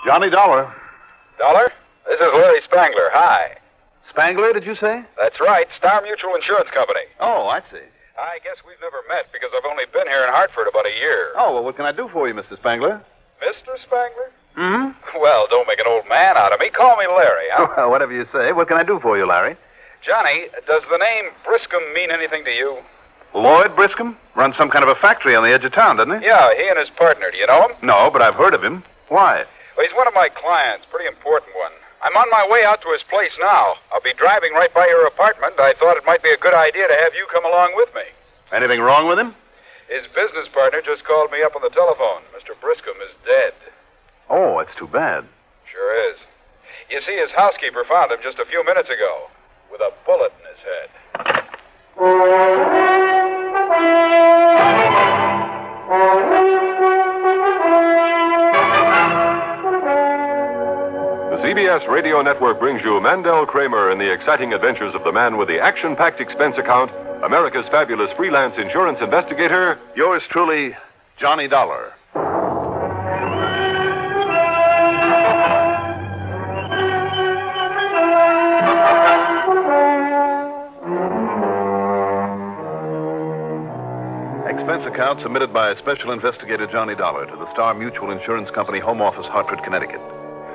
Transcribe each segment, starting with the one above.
Johnny Dollar. Dollar? This is Larry Spangler. Hi. Spangler, did you say? That's right. Star Mutual Insurance Company. Oh, I see. I guess we've never met because I've only been here in Hartford about a year. Oh, well, what can I do for you, Mr. Spangler? Mr. Spangler? Mm-hmm. Well, don't make an old man out of me. Call me Larry, huh? Well, whatever you say. What can I do for you, Larry? Johnny, does the name Briscom mean anything to you? Lloyd Briscom? Runs some kind of a factory on the edge of town, doesn't he? Yeah, he and his partner. Do you know him? No, but I've heard of him. Why? Well, he's one of my clients. Pretty important one. I'm on my way out to his place now. I'll be driving right by your apartment. I thought it might be a good idea to have you come along with me. Anything wrong with him? His business partner just called me up on the telephone. Mr. Briscom is dead. Oh, that's too bad. Sure is. You see, his housekeeper found him just a few minutes ago with a bullet in his head. The CBS Radio Network brings you Mandel, Kramer, and the exciting adventures of the man with the action-packed expense account, America's fabulous freelance insurance investigator. Yours truly, Johnny Dollar. Expense account submitted by Special Investigator Johnny Dollar to the Star Mutual Insurance Company, Home Office, Hartford, Connecticut.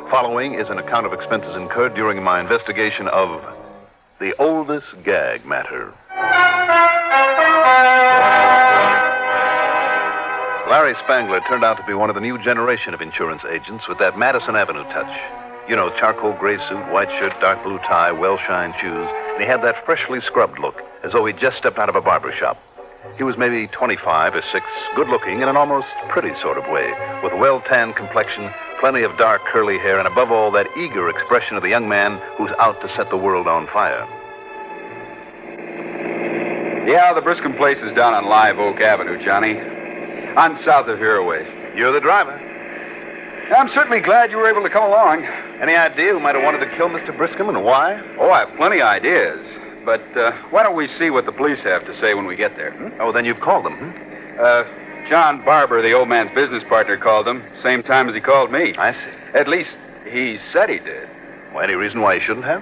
Following is an account of expenses incurred during my investigation of the oldest gag matter. Larry Spangler turned out to be one of the new generation of insurance agents with that Madison Avenue touch. You know, charcoal gray suit, white shirt, dark blue tie, well-shined shoes, and he had that freshly scrubbed look, as though he'd just stepped out of a barber shop. He was maybe 25 or 6, good-looking in an almost pretty sort of way, with well-tanned complexion, plenty of dark curly hair, and above all, that eager expression of the young man who's out to set the world on fire. Yeah, the Briscom place is down on Live Oak Avenue, Johnny. On south of here a ways. You're the driver. I'm certainly glad you were able to come along. Any idea who might have wanted to kill Mr. Briscom and why? Oh, I have plenty of ideas. But why don't we see what the police have to say when we get there? Oh, then you've called them, John Barber, the old man's business partner, called them. Same time as he called me. I see. At least he said he did. Well, any reason why he shouldn't have?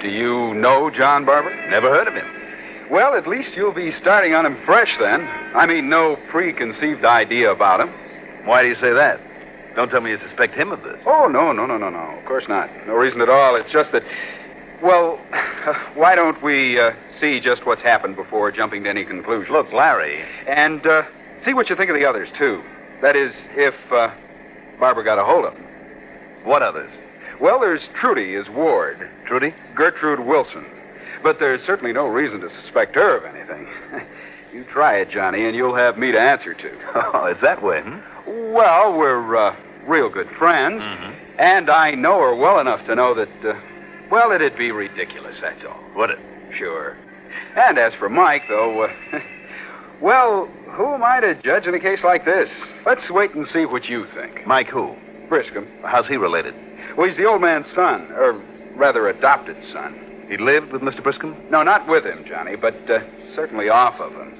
Do you know John Barber? Never heard of him. Well, at least you'll be starting on him fresh then. I mean, no preconceived idea about him. Why do you say that? Don't tell me you suspect him of this. Oh, no. Of course not. No reason at all. It's just that, well, why don't we see just what's happened before jumping to any conclusions? Look, Larry. And see what you think of the others, too. That is, if Barber got a hold of him. What others? Well, there's Trudy, his ward. Trudy? Gertrude Wilson. But there's certainly no reason to suspect her of anything. You try it, Johnny, and you'll have me to answer to. Oh, it's that way, Well, we're real good friends. Mm-hmm. And I know her well enough to know that, well, it'd be ridiculous, that's all. Would it? Sure. And as for Mike, though, well, who am I to judge in a case like this? Let's wait and see what you think. Mike who? Briscom. How's he related? Well, he's the old man's son, or rather adopted son. He lived with Mr. Briscom? No, not with him, Johnny, but certainly off of him.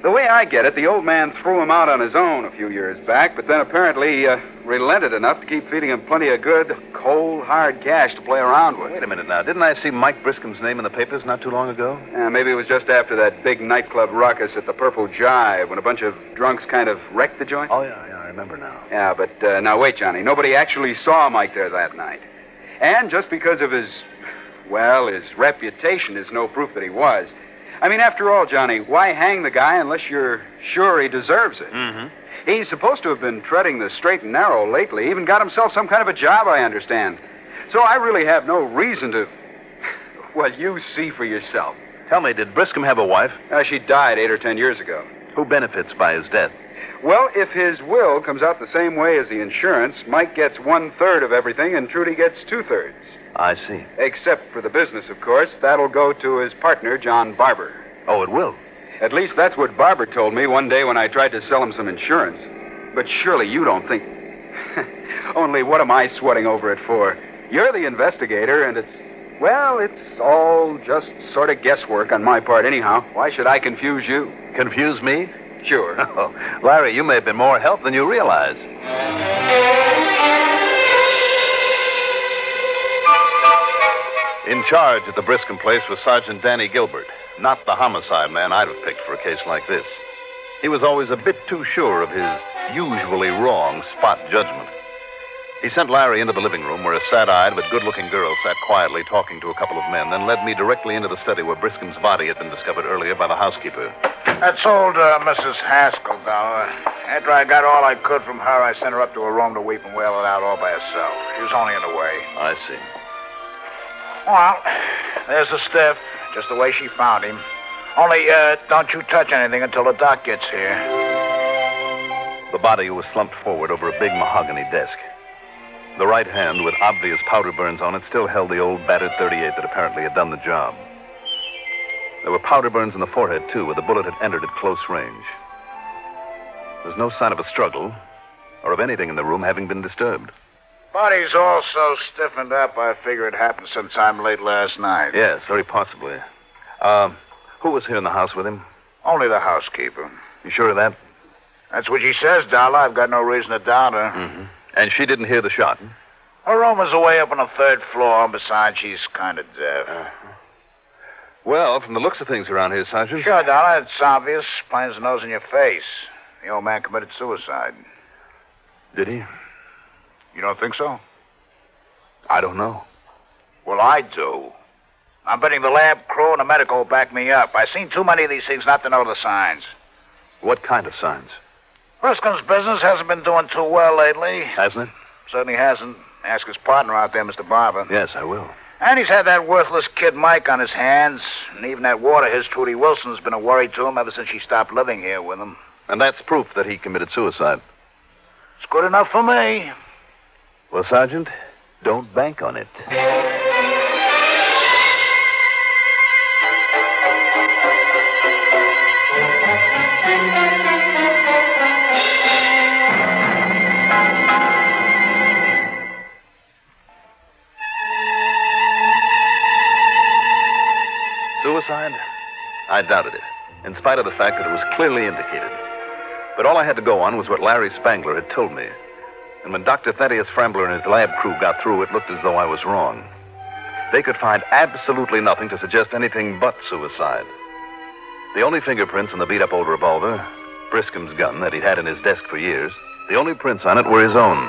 The way I get it, the old man threw him out on his own a few years back, but then apparently relented enough to keep feeding him plenty of good, cold, hard cash to play around with. Wait a minute now. Didn't I see Mike Briscom's name in the papers not too long ago? Maybe it was just after that big nightclub ruckus at the Purple Jive when a bunch of drunks kind of wrecked the joint. Oh, yeah, I remember now. Yeah, but now wait, Johnny. Nobody actually saw Mike there that night. And just because of his reputation is no proof that he was. I mean, after all, Johnny, why hang the guy unless you're sure he deserves it? Mm-hmm. He's supposed to have been treading the straight and narrow lately. Even got himself some kind of a job, I understand. So I really have no reason to... Well, you see for yourself. Tell me, did Briscom have a wife? She died 8 or 10 years ago. Who benefits by his death? Well, if his will comes out the same way as the insurance, Mike gets 1/3 of everything and Trudy gets 2/3. I see. Except for the business, of course. That'll go to his partner, John Barber. Oh, it will? At least that's what Barber told me one day when I tried to sell him some insurance. But surely you don't think... Only what am I sweating over it for? You're the investigator, and it's all just sort of guesswork on my part anyhow. Why should I confuse you? Confuse me? Sure. Oh, Larry, you may have been more help than you realize. In charge at the Briscom place was Sergeant Danny Gilbert, not the homicide man I'd have picked for a case like this. He was always a bit too sure of his usually wrong spot judgment. He sent Larry into the living room where a sad-eyed but good-looking girl sat quietly talking to a couple of men, then led me directly into the study where Briscom's body had been discovered earlier by the housekeeper. That's old Mrs. Haskell, Dollar. After I got all I could from her, I sent her up to her room to weep and wail it out all by herself. She was only in the way. I see. Well, there's the stiff, just the way she found him. Only, don't you touch anything until the doc gets here. The body was slumped forward over a big mahogany desk. The right hand, with obvious powder burns on it, still held the old battered .38 that apparently had done the job. There were powder burns in the forehead, too, where the bullet had entered at close range. There's no sign of a struggle or of anything in the room having been disturbed. Body's all so stiffened up, I figure it happened sometime late last night. Yes, very possibly. Who was here in the house with him? Only the housekeeper. You sure of that? That's what she says, Dollar. I've got no reason to doubt her. Mm-hmm. And she didn't hear the shot? Her room is away up on the third floor. Besides, she's kind of deaf. Well, from the looks of things around here, Sergeant... Sure, Dollar. It's obvious. Plain as the nose in your face. The old man committed suicide. Did he? You don't think so? I don't know. Well, I do. I'm betting the lab crew and the medical will back me up. I've seen too many of these things not to know the signs. What kind of signs? Briscom's business hasn't been doing too well lately. Hasn't it? Certainly hasn't. Ask his partner out there, Mr. Barber. Yes, I will. And he's had that worthless kid Mike on his hands. And even that ward of his, Trudy Wilson's been a worry to him ever since she stopped living here with him. And that's proof that he committed suicide. It's good enough for me. Well, Sergeant, don't bank on it. Suicide? I doubted it, in spite of the fact that it was clearly indicated. But all I had to go on was what Larry Spangler had told me. And when Dr. Thaddeus Frambler and his lab crew got through, it looked as though I was wrong. They could find absolutely nothing to suggest anything but suicide. The only fingerprints on the beat-up old revolver, Briscom's gun that he'd had in his desk for years, the only prints on it were his own.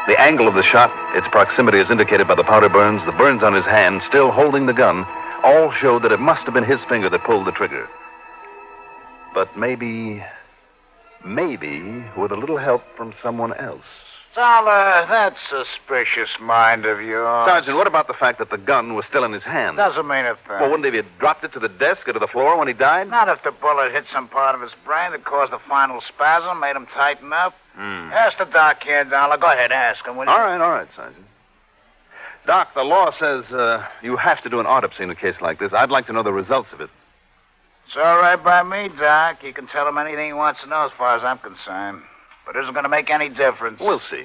The angle of the shot, its proximity as indicated by the powder burns, the burns on his hand, still holding the gun, all showed that it must have been his finger that pulled the trigger. But maybe with a little help from someone else. Dollar, that suspicious mind of yours. Sergeant, what about the fact that the gun was still in his hand? Doesn't mean a thing. Well, wouldn't he have dropped it to the desk or to the floor when he died? Not if the bullet hit some part of his brain that caused the final spasm, made him tighten up. Ask the doc here, Dollar. Go ahead, ask him, will you? All right, Sergeant. Doc, the law says you have to do an autopsy in a case like this. I'd like to know the results of it. It's all right by me, Doc. You can tell him anything he wants to know as far as I'm concerned. But it isn't going to make any difference. We'll see.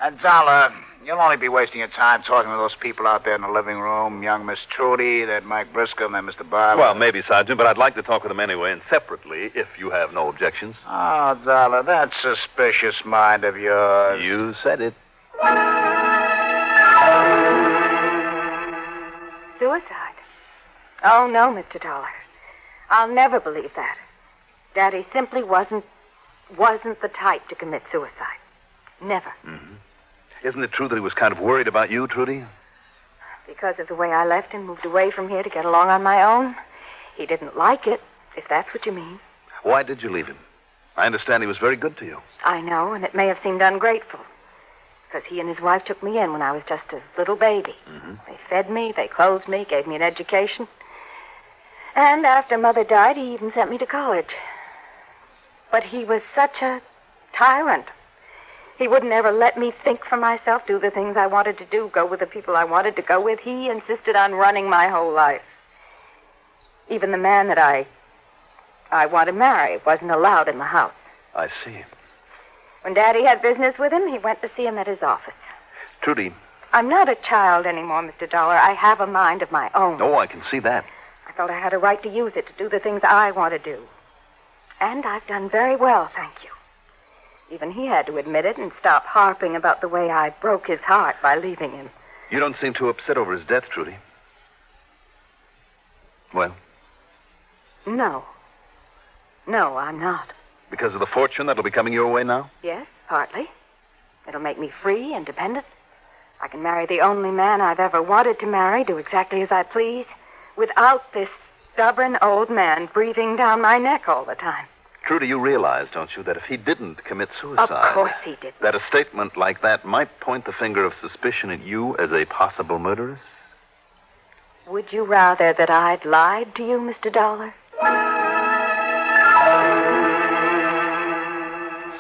And, Dollar, you'll only be wasting your time talking to those people out there in the living room. Young Miss Trudy, that Mike Briscom, that Mr. Barber. Well, maybe, Sergeant, but I'd like to talk with them anyway, and separately, if you have no objections. Oh, Dollar, that suspicious mind of yours. You said it. Suicide? Oh, no, Mr. Dollar. I'll never believe that. Daddy simply wasn't the type to commit suicide. Never. Mm-hmm. Isn't it true that he was kind of worried about you, Trudy? Because of the way I left and moved away from here to get along on my own. He didn't like it, if that's what you mean. Why did you leave him? I understand he was very good to you. I know, and it may have seemed ungrateful. Because he and his wife took me in when I was just a little baby. Mm-hmm. They fed me, they clothed me, gave me an education. And after Mother died, he even sent me to college. But he was such a tyrant. He wouldn't ever let me think for myself, do the things I wanted to do, go with the people I wanted to go with. He insisted on running my whole life. Even the man that I want to marry wasn't allowed in the house. I see. When Daddy had business with him, he went to see him at his office. Trudy. I'm not a child anymore, Mr. Dollar. I have a mind of my own. Oh, I can see that. I felt I had a right to use it to do the things I want to do. And I've done very well, thank you. Even he had to admit it and stop harping about the way I broke his heart by leaving him. You don't seem too upset over his death, Trudy. Well? No. No, I'm not. Because of the fortune that'll be coming your way now? Yes, partly. It'll make me free, independent. I can marry the only man I've ever wanted to marry, do exactly as I please, without this stubborn old man breathing down my neck all the time. Trudy, you realize, don't you, that if he didn't commit suicide... Of course he didn't. That a statement like that might point the finger of suspicion at you as a possible murderess? Would you rather that I'd lied to you, Mr. Dollar?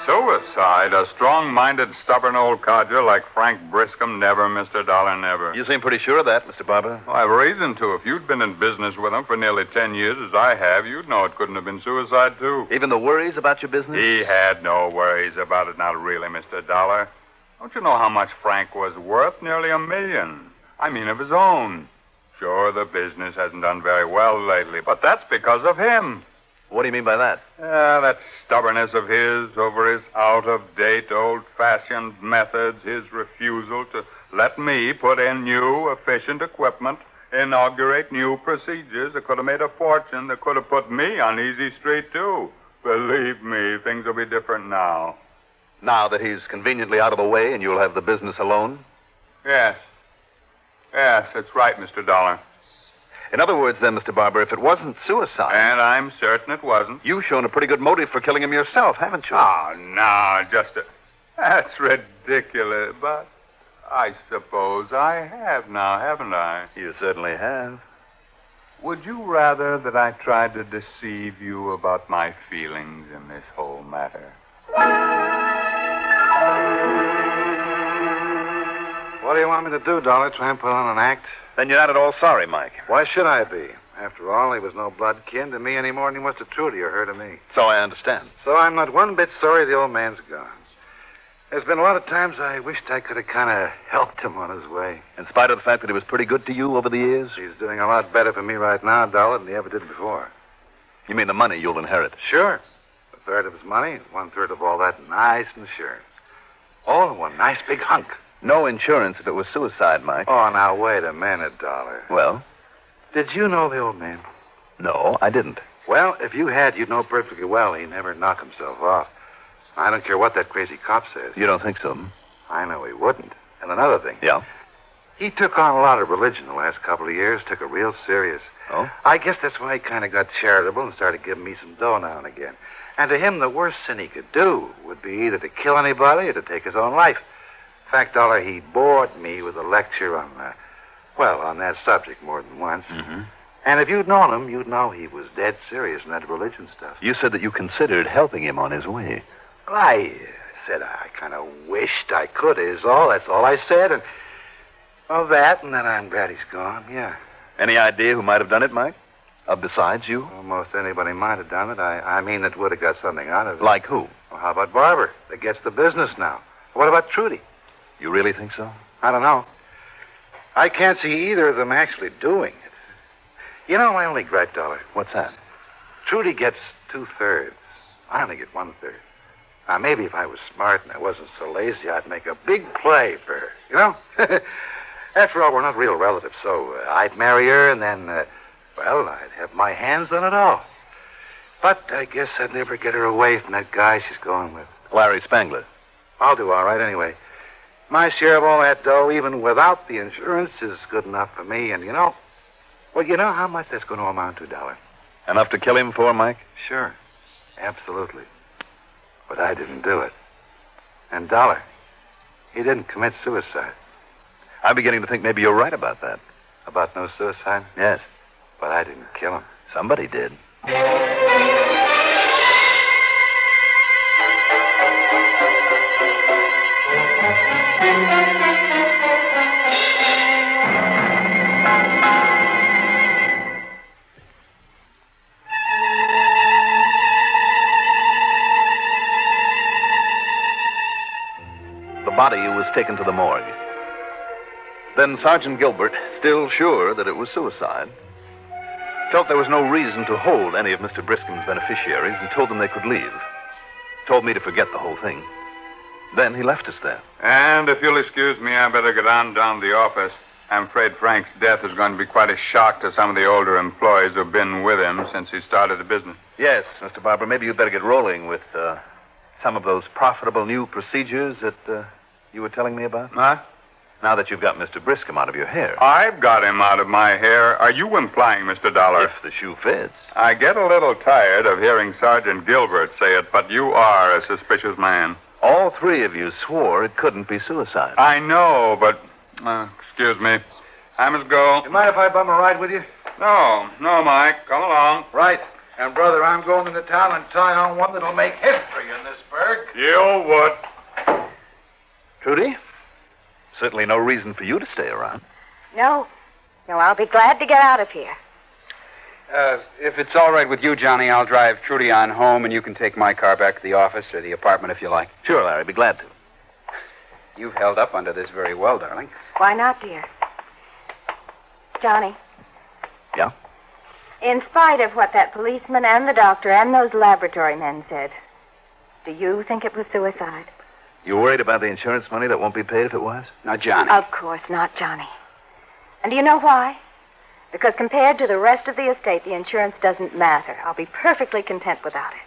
Suicide? A strong-minded, stubborn old codger like Frank Briscom? Never, Mr. Dollar, never. You seem pretty sure of that, Mr. Barber. Well, I've reason to. If you'd been in business with him for nearly 10 years, as I have, you'd know it couldn't have been suicide, too. Even the worries about your business? He had no worries about it, not really, Mr. Dollar. Don't you know how much Frank was worth? Nearly $1 million. I mean, of his own. Sure, the business hasn't done very well lately, but that's because of him. What do you mean by that? That stubbornness of his over his out-of-date, old-fashioned methods, his refusal to let me put in new, efficient equipment, inaugurate new procedures that could have made a fortune, that could have put me on easy street, too. Believe me, things will be different now. Now that he's conveniently out of the way and you'll have the business alone? Yes. Yes, that's right, Mr. Dollar. In other words, then, Mr. Barber, if it wasn't suicide... And I'm certain it wasn't. You've shown a pretty good motive for killing him yourself, haven't you? Oh, no, just a... That's ridiculous, but I suppose I have now, haven't I? You certainly have. Would you rather that I tried to deceive you about my feelings in this whole matter? What do you want me to do, Dollar? Try and put on an act? Then you're not at all sorry, Mike. Why should I be? After all, he was no blood kin to me any more than he was to Trudy or her to me. So I understand. So I'm not one bit sorry the old man's gone. There's been a lot of times I wished I could have kind of helped him on his way. In spite of the fact that he was pretty good to you over the years? He's doing a lot better for me right now, Dollar, than he ever did before. You mean the money you'll inherit? Sure. A third of his money, 1/3 of all that nice insurance. All in one nice big hunk. No insurance if it was suicide, Mike. Oh, now, wait a minute, Dollar. Well? Did you know the old man? No, I didn't. Well, if you had, you'd know perfectly well he never knocked himself off. I don't care what that crazy cop says. You don't think so? I know he wouldn't. And another thing. Yeah? He took on a lot of religion the last couple of years, took it real serious. Oh? I guess that's why he kind of got charitable and started giving me some dough now and again. And to him, the worst sin he could do would be either to kill anybody or to take his own life. In fact, Dollar, he bored me with a lecture on, on that subject more than once. Mm-hmm. And if you'd known him, you'd know he was dead serious in that religion stuff. You said that you considered helping him on his way. Well, I said I kind of wished I could, is all. That's all I said. And, well, that, and then I'm glad he's gone, yeah. Any idea who might have done it, Mike? Besides you? Almost anybody might have done it. I mean, that would have got something out of it. Like who? Well, how about Barber? That gets the business now. What about Trudy? You really think so? I don't know. I can't see either of them actually doing it. You know, my only gripe, Dollar. What's that? Trudy gets 2/3. I only get 1/3. Now, maybe if I was smart and I wasn't so lazy, I'd make a big play for her. You know? After all, we're not real relatives, so I'd marry her and then, I'd have my hands on it all. But I guess I'd never get her away from that guy she's going with. Larry Spangler. I'll do all right anyway. My share of all that dough, even without the insurance, is good enough for me. And you know how much that's going to amount to, Dollar? Enough to kill him for, Mike? Sure. Absolutely. But I didn't do it. And Dollar, he didn't commit suicide. I'm beginning to think maybe you're right about that. About no suicide? Yes. But I didn't kill him. Somebody did. The body was taken to the morgue. Then Sergeant Gilbert, still sure that it was suicide, Felt there was no reason to hold any of Mr. Briscoe's beneficiaries and told them they could leave. Told me to forget the whole thing. Then he left us there. And if you'll excuse me, I better get on down to the office. I'm afraid Frank's death is going to be quite a shock to some of the older employees who've been with him since he started the business. Yes, Mr. Barber, maybe you'd better get rolling with some of those profitable new procedures that you were telling me about. Huh? Now that you've got Mr. Briscoe out of your hair. I've got him out of my hair. Are you implying, Mr. Dollar? If the shoe fits. I get a little tired of hearing Sergeant Gilbert say it, but you are a suspicious man. All three of you swore it couldn't be suicide. I know, but... excuse me. I must go. You mind if I bum a ride with you? No, Mike. Come along. Right. And, brother, I'm going into town and tie on one that'll make history in this burg. You would. Trudy? Certainly no reason for you to stay around. No, I'll be glad to get out of here. If it's all right with you, Johnny, I'll drive Trudy on home, and you can take my car back to the office or the apartment if you like. Sure, Larry. Be glad to. You've held up under this very well, darling. Why not, dear? Johnny. Yeah? In spite of what that policeman and the doctor and those laboratory men said, do you think it was suicide? You worried about the insurance money that won't be paid if it was? Now, Johnny. Of course not, Johnny. And do you know why? Because compared to the rest of the estate, the insurance doesn't matter. I'll be perfectly content without it.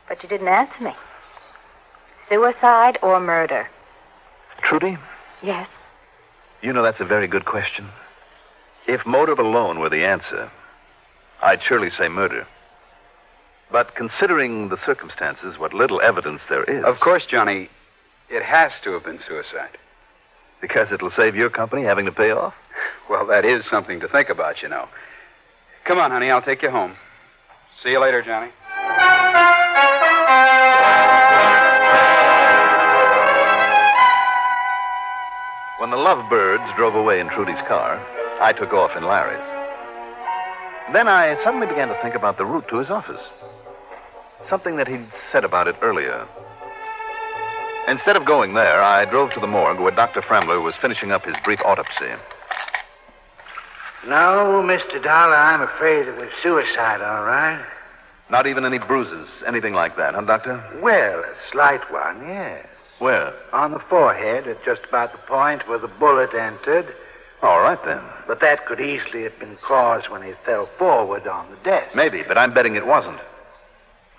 But you didn't answer me. Suicide or murder? Trudy? Yes. You know that's a very good question. If motive alone were the answer, I'd surely say murder. But considering the circumstances, what little evidence there is... Of course, Johnny, it has to have been suicide. Because it'll save your company having to pay off? Well, that is something to think about, you know. Come on, honey, I'll take you home. See you later, Johnny. When the lovebirds drove away in Trudy's car, I took off in Larry's. Then I suddenly began to think about the route to his office. Something that he'd said about it earlier. Instead of going there, I drove to the morgue where Dr. Fremler was finishing up his brief autopsy. No, Mr. Dollar, I'm afraid it was suicide, all right. Not even any bruises, anything like that, huh, Doctor? Well, a slight one, yes. Where? On the forehead, at just about the point where the bullet entered. All right, then. But that could easily have been caused when he fell forward on the desk. Maybe, but I'm betting it wasn't.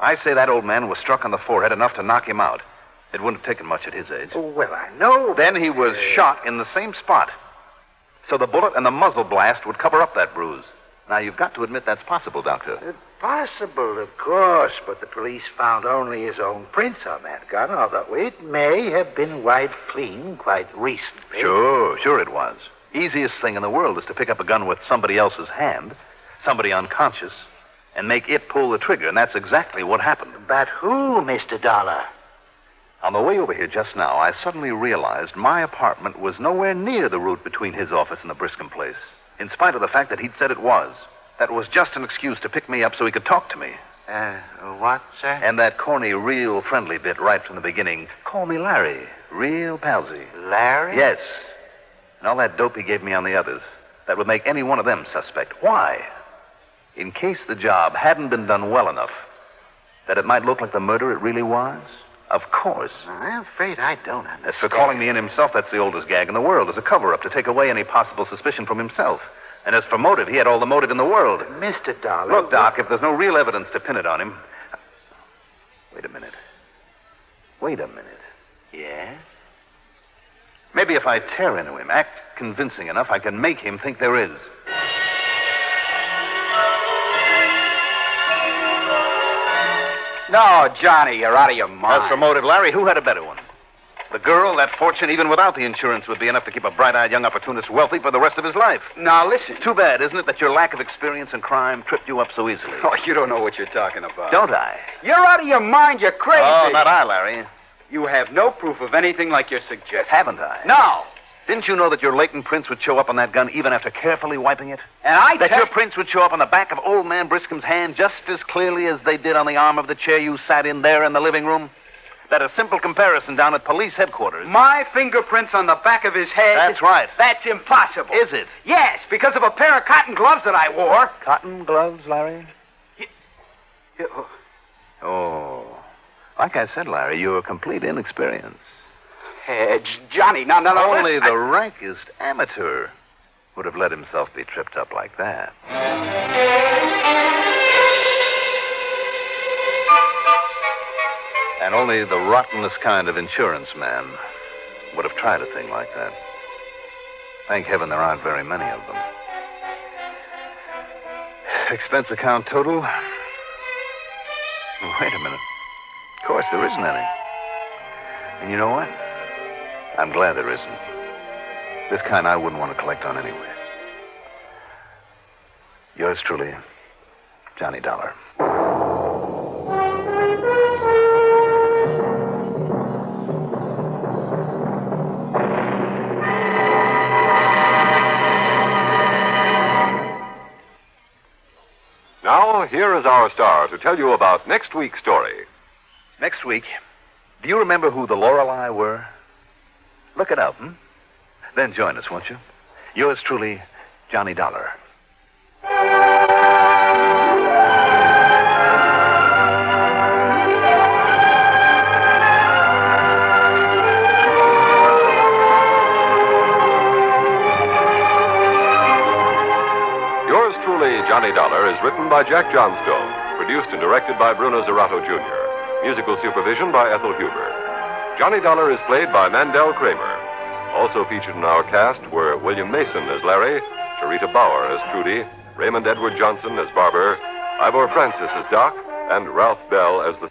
I say that old man was struck on the forehead enough to knock him out. It wouldn't have taken much at his age. Oh, well, I know. Then he was shot in the same spot. So the bullet and the muzzle blast would cover up that bruise. Now, you've got to admit that's possible, Doctor. It's possible, of course, but the police found only his own prints on that gun, although it may have been wiped clean quite recently. Sure it was. Easiest thing in the world is to pick up a gun with somebody else's hand, somebody unconscious, and make it pull the trigger, and that's exactly what happened. But who, Mr. Dollar? On the way over here just now, I suddenly realized my apartment was nowhere near the route between his office and the Briscoe place, in spite of the fact that he'd said it was. That was just an excuse to pick me up so he could talk to me. What, sir? And that corny, real friendly bit right from the beginning. Call me Larry. Real palsy. Larry? Yes. And all that dope he gave me on the others. That would make any one of them suspect. Why? In case the job hadn't been done well enough, that it might look like the murder it really was? Of course. I'm afraid I don't understand. As for calling me in himself, that's the oldest gag in the world. As a cover-up to take away any possible suspicion from himself. And as for motive, he had all the motive in the world. Mr. Dollar... Look, Doc, if there's no real evidence to pin it on him... Wait a minute. Yes? Maybe if I tear into him, act convincing enough, I can make him think there is. No, Johnny, you're out of your mind. As for motive, Larry, who had a better one? The girl, that fortune, even without the insurance, would be enough to keep a bright-eyed young opportunist wealthy for the rest of his life. Now, listen. It's too bad, isn't it, that your lack of experience in crime tripped you up so easily? Oh, you don't know what you're talking about. Don't I? You're out of your mind. You're crazy. Oh, not I, Larry. You have no proof of anything like you're suggesting. Haven't I? No. Didn't you know that your latent prints would show up on that gun even after carefully wiping it? And That your prints would show up on the back of old man Briscoe's hand just as clearly as they did on the arm of the chair you sat in there in the living room? that a simple comparison down at police headquarters... My fingerprints on the back of his head? That's right. That's impossible. Is it? Yes, because of a pair of cotton gloves that I wore. Cotton gloves, Larry? Oh. Oh. Like I said, Larry, you're a complete inexperience. Johnny, no. Only the rankest amateur would have let himself be tripped up like that. And only the rottenest kind of insurance man would have tried a thing like that. Thank heaven there aren't very many of them. Expense account total? Wait a minute. Of course, there isn't any. And you know what? I'm glad there isn't. This kind I wouldn't want to collect on anyway. Yours truly, Johnny Dollar. Now, here is our star to tell you about next week's story. Next week, do you remember who the Lorelei were? Look it up, Then join us, won't you? Yours truly, Johnny Dollar. Yours truly, Johnny Dollar, is written by Jack Johnstone, produced and directed by Bruno Zerato, Jr., musical supervision by Ethel Huber. Johnny Dollar is played by Mandel Kramer. Also featured in our cast were William Mason as Larry, Charita Bauer as Trudy, Raymond Edward Johnson as Barber, Ivor Francis as Doc, and Ralph Bell as the...